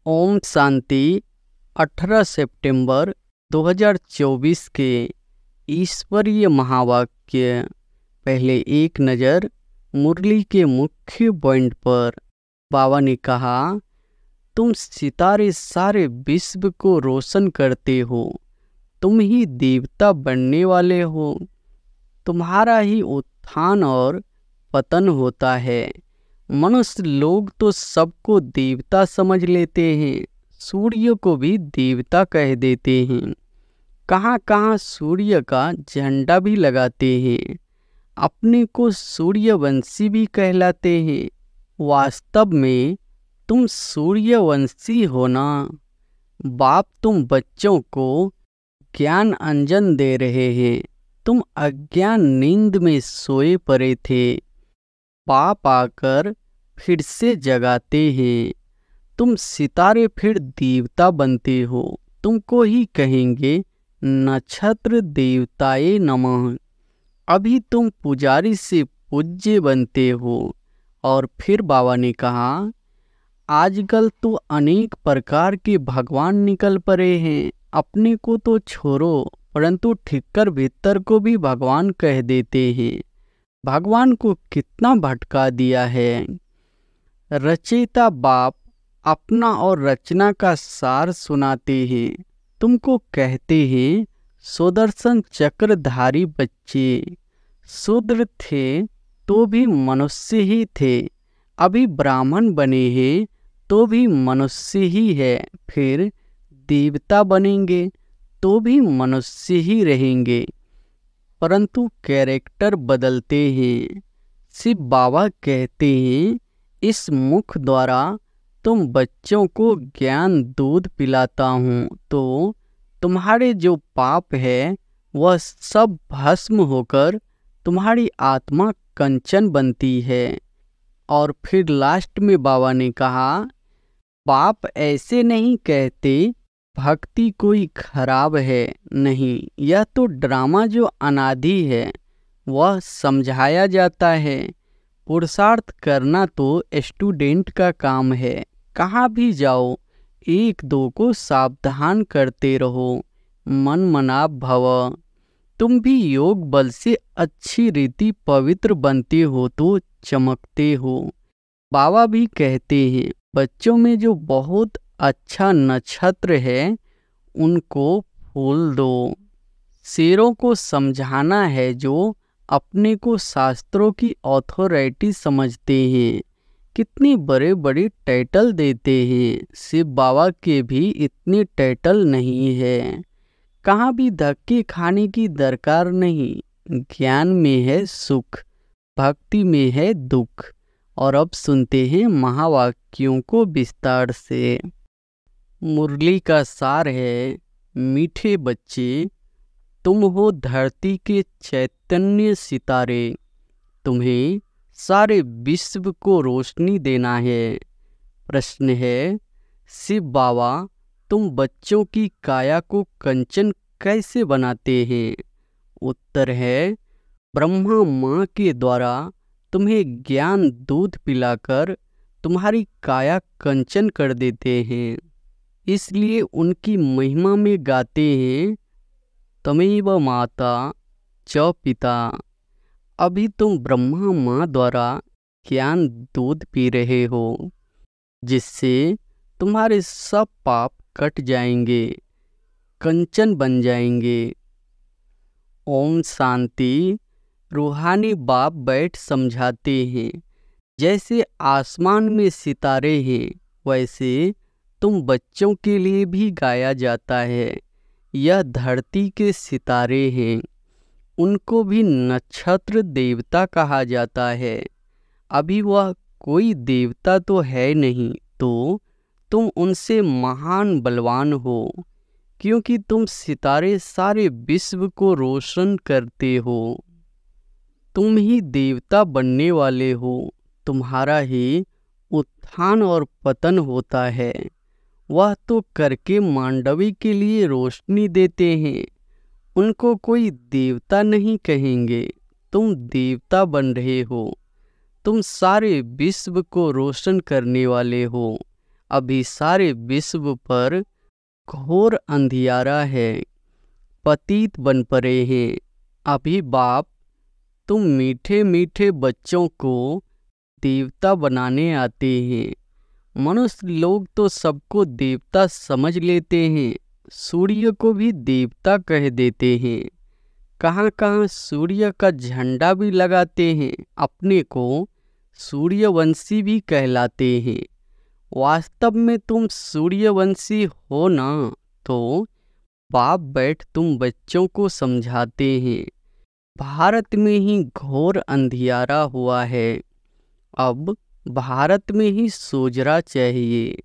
ओम शांति। 18 सितंबर 2024 के ईश्वरीय महावाक्य। पहले एक नज़र मुरली के मुख्य पॉइंट पर। बाबा ने कहा, तुम सितारे सारे विश्व को रोशन करते हो, तुम ही देवता बनने वाले हो, तुम्हारा ही उत्थान और पतन होता है। मनुष्य लोग तो सबको देवता समझ लेते हैं, सूर्य को भी देवता कह देते हैं, कहाँ कहाँ सूर्य का झंडा भी लगाते हैं, अपने को सूर्यवंशी भी कहलाते हैं। वास्तव में तुम सूर्यवंशी हो ना। बाप तुम बच्चों को ज्ञान अंजन दे रहे हैं। तुम अज्ञान नींद में सोए पड़े थे, बाप आकर फिर से जगाते हैं। तुम सितारे फिर देवता बनते हो। तुमको ही कहेंगे नक्षत्र देवताए नमः। अभी तुम पुजारी से पूज्य बनते हो। और फिर बाबा ने कहा, आजकल तो अनेक प्रकार के भगवान निकल पड़े हैं। अपने को तो छोड़ो, परंतु ठिक्कर भीतर को भी भगवान कह देते हैं। भगवान को कितना भटका दिया है। रचयिता बाप अपना और रचना का सार सुनाते हैं। तुमको कहते हैं सुदर्शन चक्रधारी बच्चे। शूद्र थे तो भी मनुष्य ही थे, अभी ब्राह्मण बने हैं तो भी मनुष्य ही है, फिर देवता बनेंगे तो भी मनुष्य ही रहेंगे, परंतु कैरेक्टर बदलते हैं। शिव बाबा कहते हैं, इस मुख द्वारा तुम बच्चों को ज्ञान दूध पिलाता हूँ तो तुम्हारे जो पाप है वह सब भस्म होकर तुम्हारी आत्मा कंचन बनती है। और फिर लास्ट में बाबा ने कहा, बाप ऐसे नहीं कहते भक्ति कोई खराब है, नहीं, यह तो ड्रामा जो अनादि है वह समझाया जाता है। पुरुषार्थ करना तो स्टूडेंट का काम है। कहाँ भी जाओ एक दो को सावधान करते रहो, मन मनाप भव। तुम भी योग बल से अच्छी रीति पवित्र बनते हो तो चमकते हो। बाबा भी कहते हैं, बच्चों में जो बहुत अच्छा नक्षत्र है उनको फूल दो। शेरों को समझाना है जो अपने को शास्त्रों की अथॉरिटी समझते हैं। कितनी बड़े बड़े टाइटल देते हैं। शिव बाबा के भी इतने टाइटल नहीं है। कहाँ भी धक्के खाने की दरकार नहीं। ज्ञान में है सुख, भक्ति में है दुख। और अब सुनते हैं महावाक्यों को विस्तार से। मुरली का सार है, मीठे बच्चे, तुम हो धरती के चैतन्य सितारे। तुम्हें सारे विश्व को रोशनी देना है। प्रश्न है, शिव बाबा तुम बच्चों की काया को कंचन कैसे बनाते हैं? उत्तर है, ब्रह्मा माँ के द्वारा तुम्हें ज्ञान दूध पिलाकर तुम्हारी काया कंचन कर देते हैं। इसलिए उनकी महिमा में गाते हैं, तमेव माता च पिता। अभी तुम ब्रह्मा माँ द्वारा ज्ञान दूध पी रहे हो, जिससे तुम्हारे सब पाप कट जाएंगे, कंचन बन जाएंगे। ओम शांति। रूहानी बाप बैठ समझाते हैं, जैसे आसमान में सितारे हैं वैसे तुम बच्चों के लिए भी गाया जाता है। यह धरती के सितारे हैं, उनको भी नक्षत्र देवता कहा जाता है। अभी वह कोई देवता तो है नहीं, तो तुम उनसे महान बलवान हो, क्योंकि तुम सितारे सारे विश्व को रोशन करते हो। तुम ही देवता बनने वाले हो। तुम्हारा ही उत्थान और पतन होता है। वह तो करके मांडवी के लिए रोशनी देते हैं, उनको कोई देवता नहीं कहेंगे। तुम देवता बन रहे हो। तुम सारे विश्व को रोशन करने वाले हो। अभी सारे विश्व पर घोर अंधियारा है, पतित बन पड़े हैं। अभी बाप तुम मीठे मीठे बच्चों को देवता बनाने आते हैं। मनुष्य लोग तो सबको देवता समझ लेते हैं, सूर्य को भी देवता कह देते हैं। कहाँ कहाँ सूर्य का झंडा भी लगाते हैं, अपने को सूर्यवंशी भी कहलाते हैं। वास्तव में तुम सूर्यवंशी हो ना, तो बाप बैठ तुम बच्चों को समझाते हैं। भारत में ही घोर अंधियारा हुआ है, अब भारत में ही सोजरा चाहिए।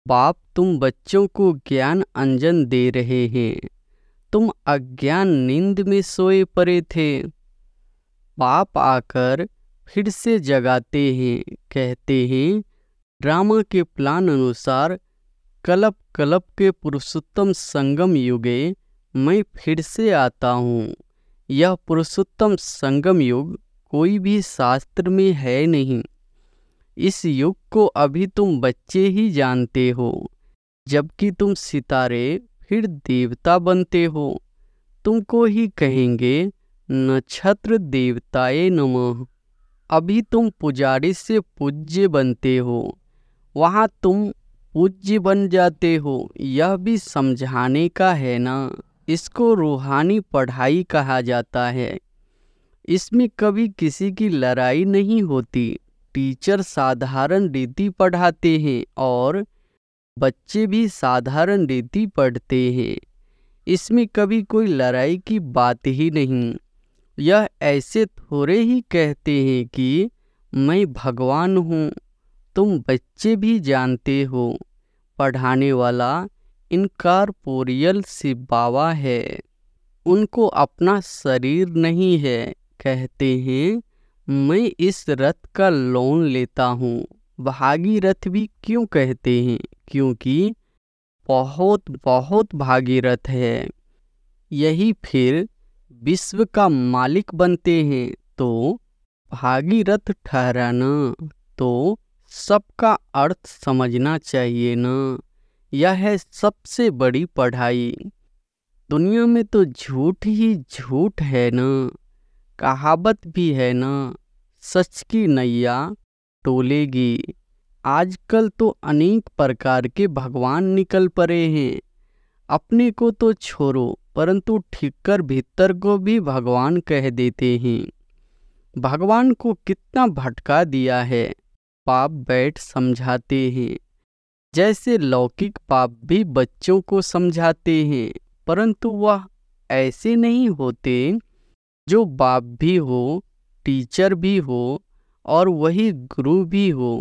बाप तुम बच्चों को ज्ञान अंजन दे रहे हैं, तुम अज्ञान नींद में सोए पड़े थे। बाप आकर फिर से जगाते हैं, कहते हैं ड्रामा के प्लान अनुसार कल्प कल्प के पुरुषोत्तम संगम युगे मैं फिर से आता हूँ। यह पुरुषोत्तम संगम युग कोई भी शास्त्र में है नहीं। इस युग को अभी तुम बच्चे ही जानते हो, जबकि तुम सितारे फिर देवता बनते हो। तुमको ही कहेंगे नक्षत्र देवताए नमः। अभी तुम पुजारी से पूज्य बनते हो, वहाँ तुम पूज्य बन जाते हो। यह भी समझाने का है ना। इसको रूहानी पढ़ाई कहा जाता है। इसमें कभी किसी की लड़ाई नहीं होती। टीचर साधारण रीति पढ़ाते हैं और बच्चे भी साधारण रीति पढ़ते हैं। इसमें कभी कोई लड़ाई की बात ही नहीं। यह ऐसे थोड़े ही कहते हैं कि मैं भगवान हूँ। तुम बच्चे भी जानते हो, पढ़ाने वाला इनकॉर्पोरियल शिव बाबा है, उनको अपना शरीर नहीं है। कहते हैं मैं इस रथ का लोन लेता हूँ। भागीरथ भी क्यों कहते हैं? क्योंकि बहुत बहुत भागीरथ है। यही फिर विश्व का मालिक बनते हैं, तो भागीरथ ठहराना। तो सबका अर्थ समझना चाहिए ना। यह है सबसे बड़ी पढ़ाई। दुनिया में तो झूठ ही झूठ है ना। कहावत भी है ना, सच की नैया टोलेगी। आजकल तो अनेक प्रकार के भगवान निकल पड़े हैं। अपने को तो छोड़ो, परंतु ठीकर भीतर को भी भगवान कह देते हैं। भगवान को कितना भटका दिया है। पाप बैठ समझाते हैं, जैसे लौकिक पाप भी बच्चों को समझाते हैं, परंतु वह ऐसे नहीं होते। जो बाप भी हो, टीचर भी हो और वही गुरु भी हो।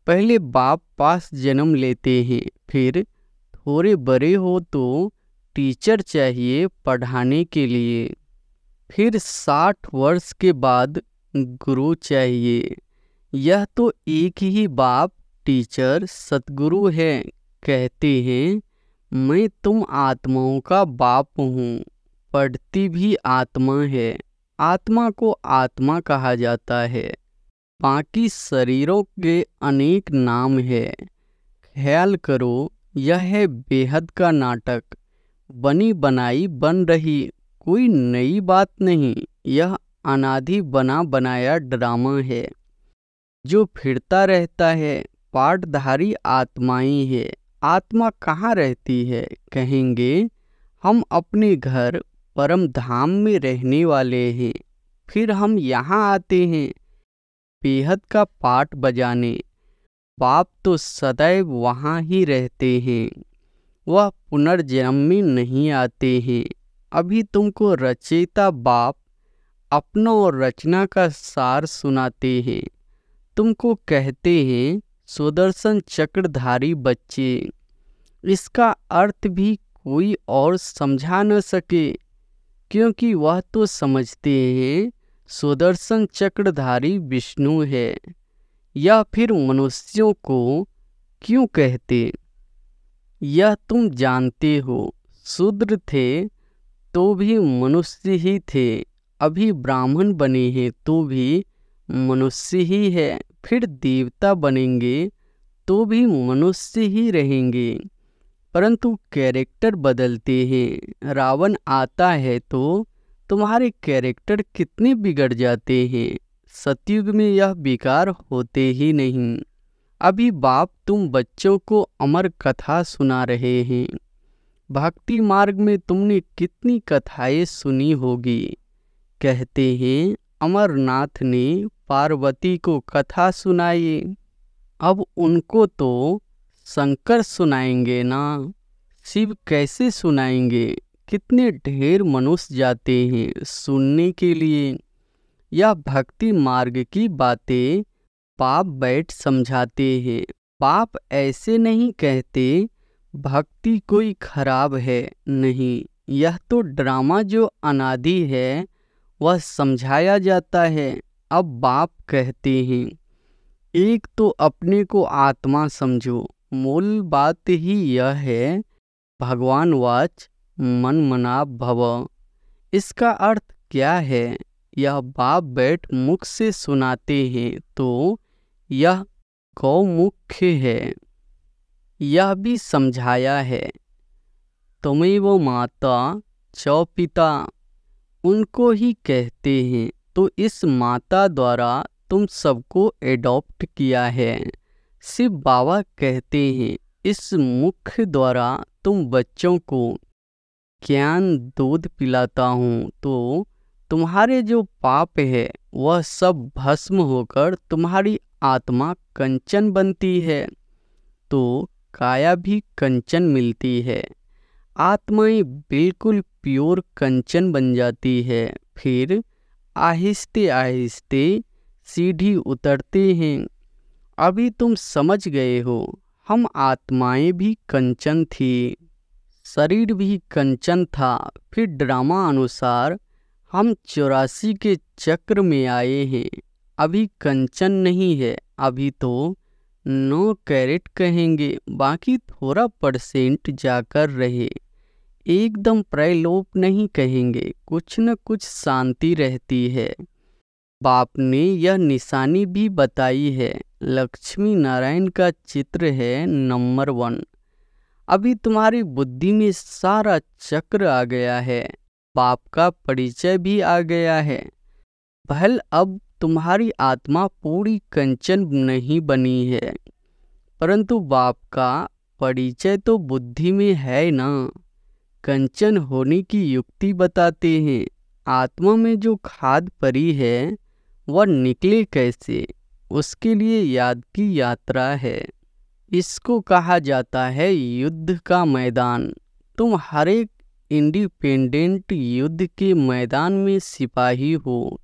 पहले बाप पास जन्म लेते हैं, फिर थोड़े बड़े हो तो टीचर चाहिए पढ़ाने के लिए, फिर 60 वर्ष के बाद गुरु चाहिए। यह तो एक ही बाप टीचर सतगुरु है। कहते हैं मैं तुम आत्माओं का बाप हूँ। पढ़ती भी आत्मा है। आत्मा को आत्मा कहा जाता है। बाकी शरीरों के अनेक नाम है। ख्याल करो, यह है बेहद का नाटक। बनी बनाई बन रही, कोई नई बात नहीं। यह अनादि बना बनाया ड्रामा है, जो फिरता रहता है। पाठधारी आत्माएं है। आत्मा कहाँ रहती है? कहेंगे हम अपने घर परम धाम में रहने वाले हैं। फिर हम यहाँ आते हैं बेहद का पाठ बजाने। बाप तो सदैव वहाँ ही रहते हैं, वह पुनर्जन्म में नहीं आते हैं। अभी तुमको रचयिता बाप अपना और रचना का सार सुनाते हैं। तुमको कहते हैं सुदर्शन चक्रधारी बच्चे। इसका अर्थ भी कोई और समझा न सके, क्योंकि वह तो समझते हैं सुदर्शन चक्रधारी विष्णु है। या फिर मनुष्यों को क्यों कहते? यह तुम जानते हो। शूद्र थे तो भी मनुष्य ही थे, अभी ब्राह्मण बने हैं तो भी मनुष्य ही है। फिर देवता बनेंगे तो भी मनुष्य ही रहेंगे, परंतु कैरेक्टर बदलते हैं। रावण आता है तो तुम्हारे कैरेक्टर कितने बिगड़ जाते हैं। सतयुग में यह विकार होते ही नहीं। अभी बाप तुम बच्चों को अमर कथा सुना रहे हैं। भक्ति मार्ग में तुमने कितनी कथाएं सुनी होगी। कहते हैं अमरनाथ ने पार्वती को कथा सुनाई, अब उनको तो शंकर सुनाएंगे ना। शिव कैसे सुनाएंगे। कितने ढेर मनुष्य जाते हैं सुनने के लिए। यह भक्ति मार्ग की बातें बाप बैठ समझाते हैं। बाप ऐसे नहीं कहते भक्ति कोई खराब है, नहीं। यह तो ड्रामा जो अनादि है वह समझाया जाता है। अब बाप कहते हैं एक तो अपने को आत्मा समझो। मूल बात ही यह है भगवान वाच मन मना भव। इसका अर्थ क्या है यह बाप बैठ मुख से सुनाते हैं तो यह गौमुख्य है। यह भी समझाया है त्वमेव माता च पिता, उनको ही कहते हैं। तो इस माता द्वारा तुम सबको एडॉप्ट किया है। शिव बाबा कहते हैं इस मुख द्वारा तुम बच्चों को ज्ञान दूध पिलाता हूँ तो तुम्हारे जो पाप है वह सब भस्म होकर तुम्हारी आत्मा कंचन बनती है, तो काया भी कंचन मिलती है। आत्माएं बिल्कुल प्योर कंचन बन जाती है। फिर आहिस्ते आहिस्ते सीढ़ी उतरते हैं। अभी तुम समझ गए हो हम आत्माएं भी कंचन थी, शरीर भी कंचन था। फिर ड्रामा अनुसार हम 84 के चक्र में आए हैं। अभी कंचन नहीं है, अभी तो 9 कैरेट कहेंगे। बाकी थोड़ा परसेंट जाकर रहे। एकदम प्रलोभ नहीं कहेंगे, कुछ न कुछ शांति रहती है। बाप ने यह निशानी भी बताई है। लक्ष्मी नारायण का चित्र है नंबर 1। अभी तुम्हारी बुद्धि में सारा चक्र आ गया है, बाप का परिचय भी आ गया है। भल अब तुम्हारी आत्मा पूरी कंचन नहीं बनी है, परंतु बाप का परिचय तो बुद्धि में है ना। कंचन होने की युक्ति बताते हैं। आत्मा में जो खाद परी है वह निकले कैसे, उसके लिए याद की यात्रा है। इसको कहा जाता है युद्ध का मैदान। तुम हर एक इंडिपेंडेंट युद्ध के मैदान में सिपाही हो।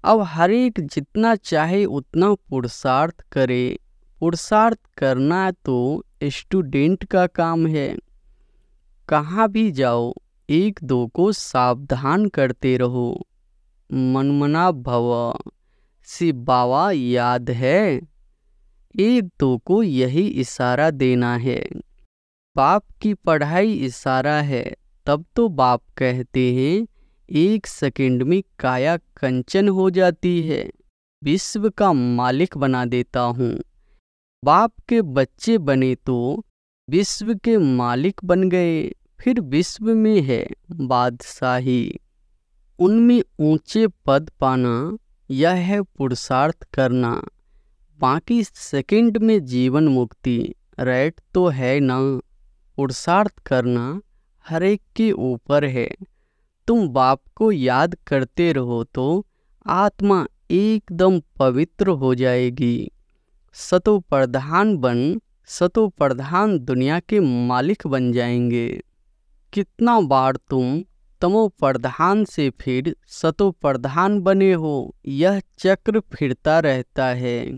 अब हर एक जितना चाहे उतना पुरुषार्थ करे। पुरुषार्थ करना तो स्टूडेंट का काम है। कहाँ भी जाओ एक दो को सावधान करते रहो। मनमना भव। शिव बाबा याद है, एक दो को यही इशारा देना है। बाप की पढ़ाई इशारा है। तब तो बाप कहते हैं 1 सेकंड में काया कंचन हो जाती है, विश्व का मालिक बना देता हूँ। बाप के बच्चे बने तो विश्व के मालिक बन गए। फिर विश्व में है बादशाही, उनमें ऊंचे पद पाना, यह है पुरुषार्थ करना। बाकी सेकंड में जीवन मुक्ति राइट तो है ना। पुरुषार्थ करना हर एक के ऊपर है। तुम बाप को याद करते रहो तो आत्मा एकदम पवित्र हो जाएगी। सतो प्रधान बन सतो प्रधान दुनिया के मालिक बन जाएंगे। कितना बार तुम तमो प्रधान से फिर सतो प्रधान बने हो। यह चक्र फिरता रहता है,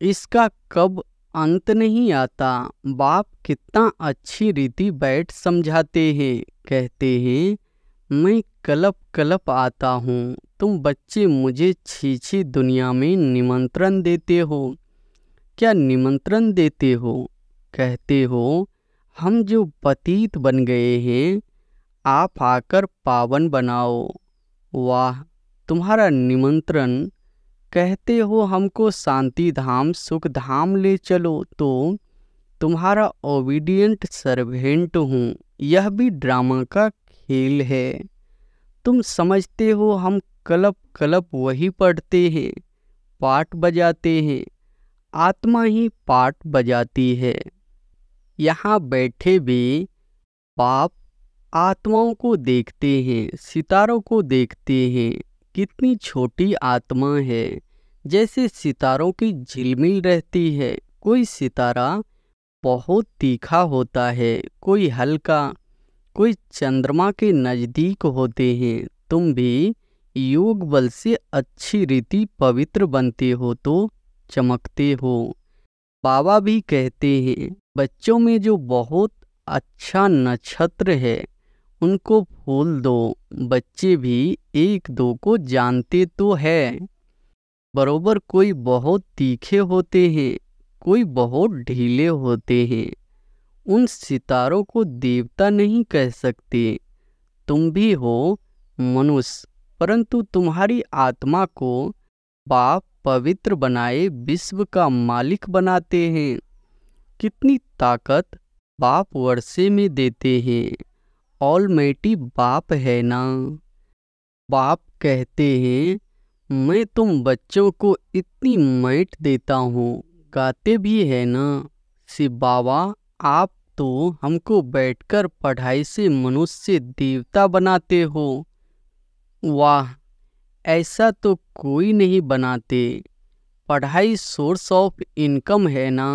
इसका कब अंत नहीं आता। बाप कितना अच्छी रीति बैठ समझाते हैं। कहते हैं मैं कलप कलप आता हूँ, तुम बच्चे मुझे छी दुनिया में निमंत्रण देते हो। क्या निमंत्रण देते हो? कहते हो हम जो पतित बन गए हैं आप आकर पावन बनाओ। वाह, तुम्हारा निमंत्रण कहते हो हमको शांति धाम सुख धाम ले चलो, तो तुम्हारा ओबीडियंट सर्वेंट हूँ। यह भी ड्रामा का खेल है। तुम समझते हो हम कलप कलप वही पढ़ते हैं, पाठ बजाते हैं, आत्मा ही पाठ बजाती है। यहाँ बैठे भी बाप आत्माओं को देखते हैं, सितारों को देखते हैं। कितनी छोटी आत्मा है, जैसे सितारों की झिलमिल रहती है। कोई सितारा बहुत तीखा होता है, कोई हल्का, कोई चंद्रमा के नज़दीक होते हैं। तुम भी योग बल से अच्छी रीति पवित्र बनते हो तो चमकते हो। बाबा भी कहते हैं बच्चों में जो बहुत अच्छा नक्षत्र है उनको फूल दो। बच्चे भी एक दो को जानते तो है। बरोबर कोई बहुत तीखे होते हैं, कोई बहुत ढीले होते हैं। उन सितारों को देवता नहीं कह सकते। तुम भी हो मनुष्य, परंतु तुम्हारी आत्मा को बाप पवित्र बनाए विश्व का मालिक बनाते हैं। कितनी ताकत बाप वर्षे में देते हैं। ऑलमाइटी बाप है ना। बाप कहते हैं मैं तुम बच्चों को इतनी मैट देता हूँ, गाते भी है ना। शिव बाबा आप तो हमको बैठकर पढ़ाई से मनुष्य से देवता बनाते हो। वाह, ऐसा तो कोई नहीं बनाते। पढ़ाई सोर्स ऑफ इनकम है ना।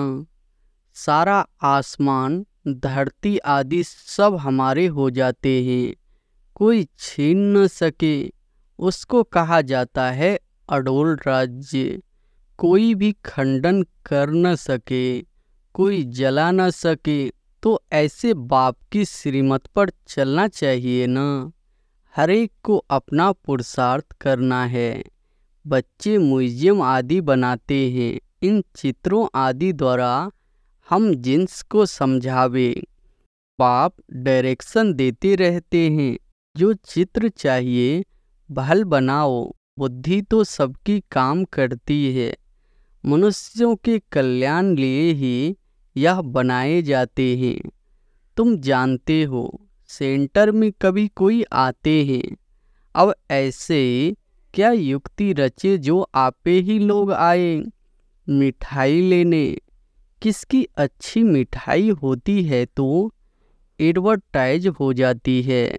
सारा आसमान धरती आदि सब हमारे हो जाते हैं, कोई छीन न सके। उसको कहा जाता है अडोल राज्य। कोई भी खंडन कर न सके, कोई जला न सके। तो ऐसे बाप की श्रीमत पर चलना चाहिए ना। हर एक को अपना पुरुषार्थ करना है। बच्चे म्यूजियम आदि बनाते हैं, इन चित्रों आदि द्वारा हम जिन्स को समझावे। बाप डायरेक्शन देते रहते हैं, जो चित्र चाहिए भल बनाओ। बुद्धि तो सबकी काम करती है, मनुष्यों के कल्याण लिए ही यह बनाए जाते हैं। तुम जानते हो सेंटर में कभी कोई आते हैं। अब ऐसे क्या युक्ति रचे जो आपे ही लोग आए मिठाई लेने। किसकी अच्छी मिठाई होती है तो एडवर्टाइज हो जाती है।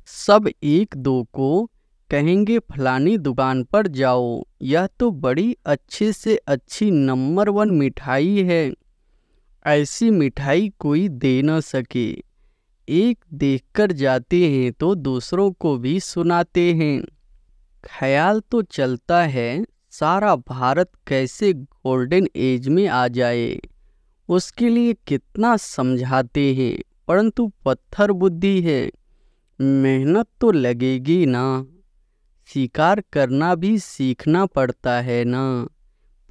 सब एक दो को कहेंगे फलानी दुकान पर जाओ, यह तो बड़ी अच्छे से अच्छी नंबर 1 मिठाई है। ऐसी मिठाई कोई दे न सके। एक देखकर जाते हैं तो दूसरों को भी सुनाते हैं। ख्याल तो चलता है सारा भारत कैसे गोल्डन एज में आ जाए, उसके लिए कितना समझाते हैं, परंतु पत्थर बुद्धि है। मेहनत तो लगेगी ना। शिकार करना भी सीखना पड़ता है ना।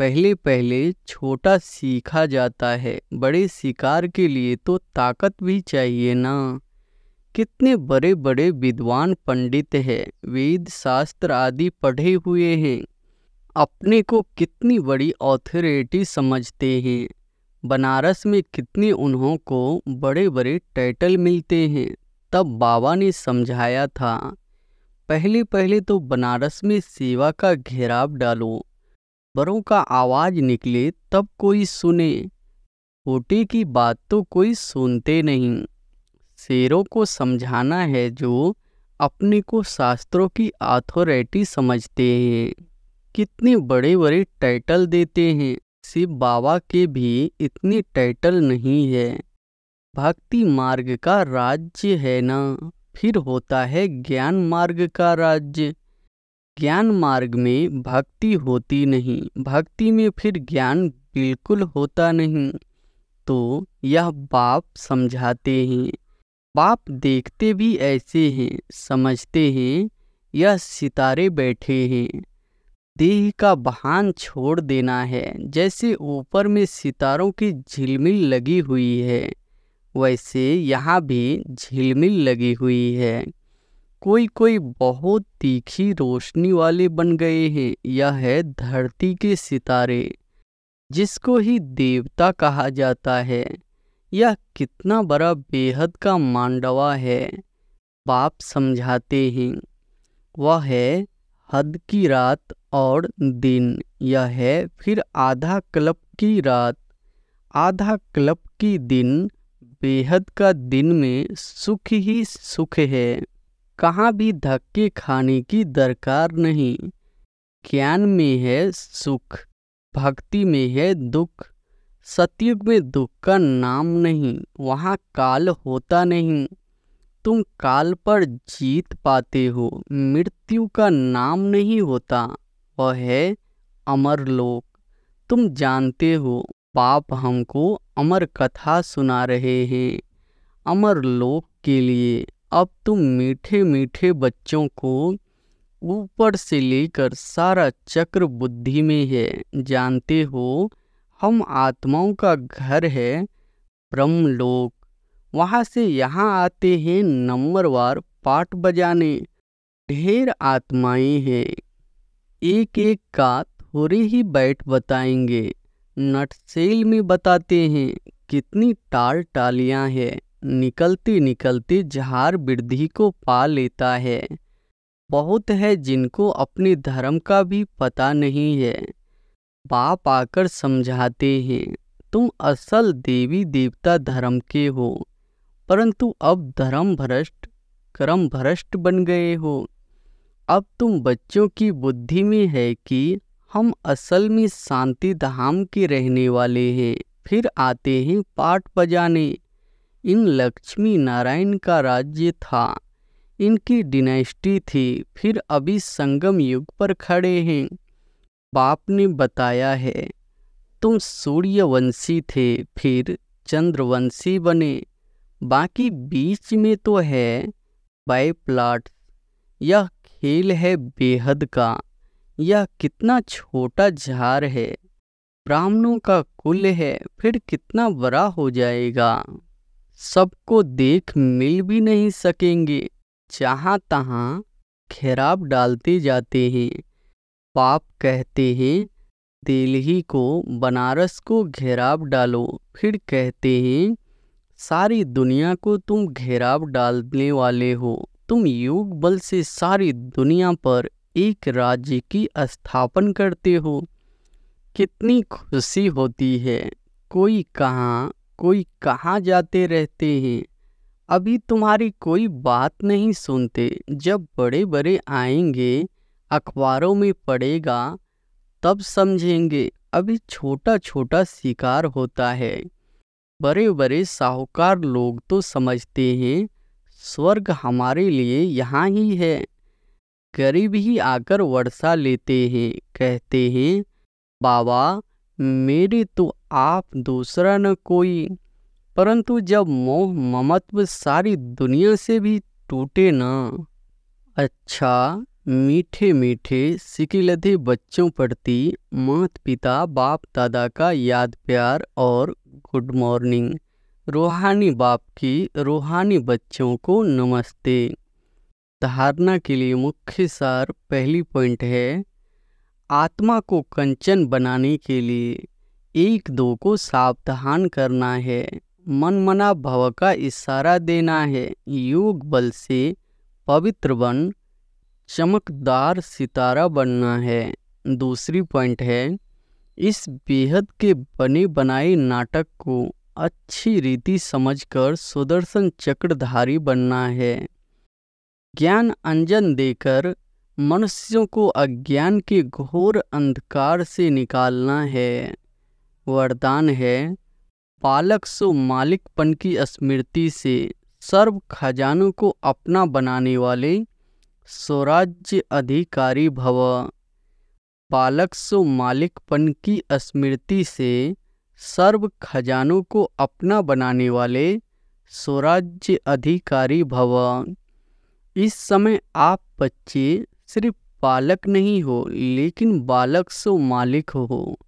पहले पहले छोटा सीखा जाता है, बड़े शिकार के लिए तो ताकत भी चाहिए ना। कितने बड़े बड़े विद्वान पंडित हैं, वेद शास्त्र आदि पढ़े हुए हैं, अपने को कितनी बड़ी ऑथोरिटी समझते हैं। बनारस में कितने उन्हों को बड़े बड़े टाइटल मिलते हैं। तब बाबा ने समझाया था पहले पहले तो बनारस में सेवा का घेराव डालो, बड़ों का आवाज निकले तब कोई सुने। छोटे की बात तो कोई सुनते नहीं। शेरों को समझाना है जो अपने को शास्त्रों की अथॉरिटी समझते हैं। कितने बड़े बड़े टाइटल देते हैं। शिव बाबा के भी इतने टाइटल नहीं है। भक्ति मार्ग का राज्य है ना। फिर होता है ज्ञान मार्ग का राज्य। ज्ञान मार्ग में भक्ति होती नहीं, भक्ति में फिर ज्ञान बिल्कुल होता नहीं। तो यह बाप समझाते हैं। बाप देखते भी ऐसे हैं, समझते हैं यह सितारे बैठे हैं। देह का भान छोड़ देना है। जैसे ऊपर में सितारों की झिलमिल लगी हुई है, वैसे यहाँ भी झिलमिल लगी हुई है। कोई कोई बहुत तीखी रोशनी वाले बन गए हैं। यह है धरती के सितारे, जिसको ही देवता कहा जाता है। यह कितना बड़ा बेहद का मांडवा है। बाप समझाते हैं, वह है हद की रात और दिन। यह है फिर आधा कल्प की रात, आधा कल्प की दिन। बेहद का दिन में सुख ही सुख है। कहाँ भी धक्के खाने की दरकार नहीं। ज्ञान में है सुख, भक्ति में है दुख। सतयुग में दुख का नाम नहीं, वहाँ काल होता नहीं। तुम काल पर जीत पाते हो, मृत्यु का नाम नहीं होता। वह है अमर लोक। तुम जानते हो, बाप हमको अमर कथा सुना रहे हैं अमर लोक के लिए। अब तुम मीठे मीठे बच्चों को ऊपर से लेकर सारा चक्र बुद्धि में है। जानते हो, हम आत्माओं का घर है ब्रह्मलोक। वहाँ से यहाँ आते हैं नंबरवार पाठ बजाने। ढेर आत्माएं हैं, एक एक का थोड़े ही बैठ बताएंगे। नटसेल में बताते हैं, कितनी टाल टालियाँ हैं। निकलते निकलते जहार वृद्धि को पा लेता है। बहुत है जिनको अपने धर्म का भी पता नहीं है। बाप आकर समझाते हैं, तुम असल देवी देवता धर्म के हो, परंतु अब धर्म भ्रष्ट कर्म भ्रष्ट बन गए हो। अब तुम बच्चों की बुद्धि में है कि हम असल में शांति धाम के रहने वाले हैं। फिर आते हैं पाठ बजाने। इन लक्ष्मी नारायण का राज्य था, इनकी डिनेस्टी थी। फिर अभी संगम युग पर खड़े हैं। बाप ने बताया है, तुम सूर्यवंशी थे, फिर चंद्रवंशी बने। बाकी बीच में तो है बायप्लाट। यह खेल है बेहद का। यह कितना छोटा झार है, ब्राह्मणों का कुल है, फिर कितना बड़ा हो जाएगा। सबको देख मिल भी नहीं सकेंगे, जहाँ तहाँ घेराव डालते जाते हैं। बाप कहते हैं, दिल्ली को बनारस को घेराव डालो। फिर कहते हैं, सारी दुनिया को तुम घेराव डालने वाले हो। तुम योग बल से सारी दुनिया पर एक राज्य की स्थापन करते हो। कितनी खुशी होती है। कोई कहाँ जाते रहते हैं। अभी तुम्हारी कोई बात नहीं सुनते। जब बड़े बड़े आएंगे, अखबारों में पड़ेगा, तब समझेंगे। अभी छोटा छोटा शिकार होता है। बड़े बड़े साहूकार लोग तो समझते हैं स्वर्ग हमारे लिए यहाँ ही है। गरीब ही आकर वर्षा लेते हैं, कहते हैं, बाबा मेरे तो आप दूसरा न कोई। परंतु जब मोह ममत्व सारी दुनिया से भी टूटे न। अच्छा, मीठे मीठे सिकिलधे बच्चों प्रति माता पिता बाप दादा का याद प्यार और गुड मॉर्निंग। रूहानी बाप की रूहानी बच्चों को नमस्ते। धारणा के लिए मुख्य सार पहली पॉइंट है, आत्मा को कंचन बनाने के लिए एक दो को सावधान करना है। मनमना भव का इशारा देना है। योग बल से पवित्र बन चमकदार सितारा बनना है। दूसरी पॉइंट है, इस बेहद के बने बनाए नाटक को अच्छी रीति समझकर सुदर्शन चक्रधारी बनना है। ज्ञान अंजन देकर मनुष्यों को अज्ञान के घोर अंधकार से निकालना है। वरदान है, बालक सो मालिकपन की स्मृति से सर्व खजानों को अपना बनाने वाले स्वराज्य अधिकारी भव। बालक सो मालिकपन की स्मृति से सर्व खजानों को अपना बनाने वाले स्वराज्य अधिकारी भव। इस समय आप बच्चे सिर्फ बालक नहीं हो, लेकिन बालक सो मालिक हो।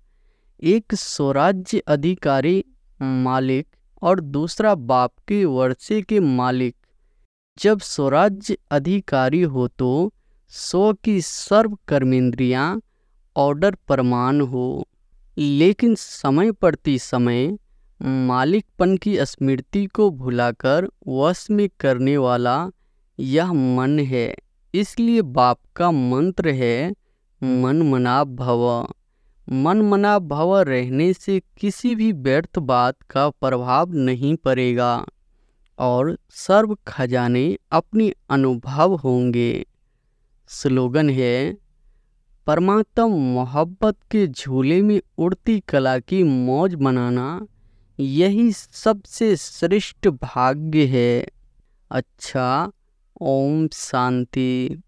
एक स्वराज्य अधिकारी मालिक और दूसरा बाप के वर्षे के मालिक। जब स्वराज्य अधिकारी हो तो स्व की सर्व कर्मेंद्रियां ऑर्डर परमान हो, लेकिन समय प्रति समय मालिकपन की स्मृति को भुलाकर वश में करने वाला यह मन है। इसलिए बाप का मंत्र है मन मना भव। मन मना भव रहने से किसी भी व्यर्थ बात का प्रभाव नहीं पड़ेगा और सर्व खजाने अपनी अनुभव होंगे। स्लोगन है परमात्मा मोहब्बत के झूले में उड़ती कला की मौज मनाना, यही सबसे श्रेष्ठ भाग्य है। अच्छा, ओम शांति।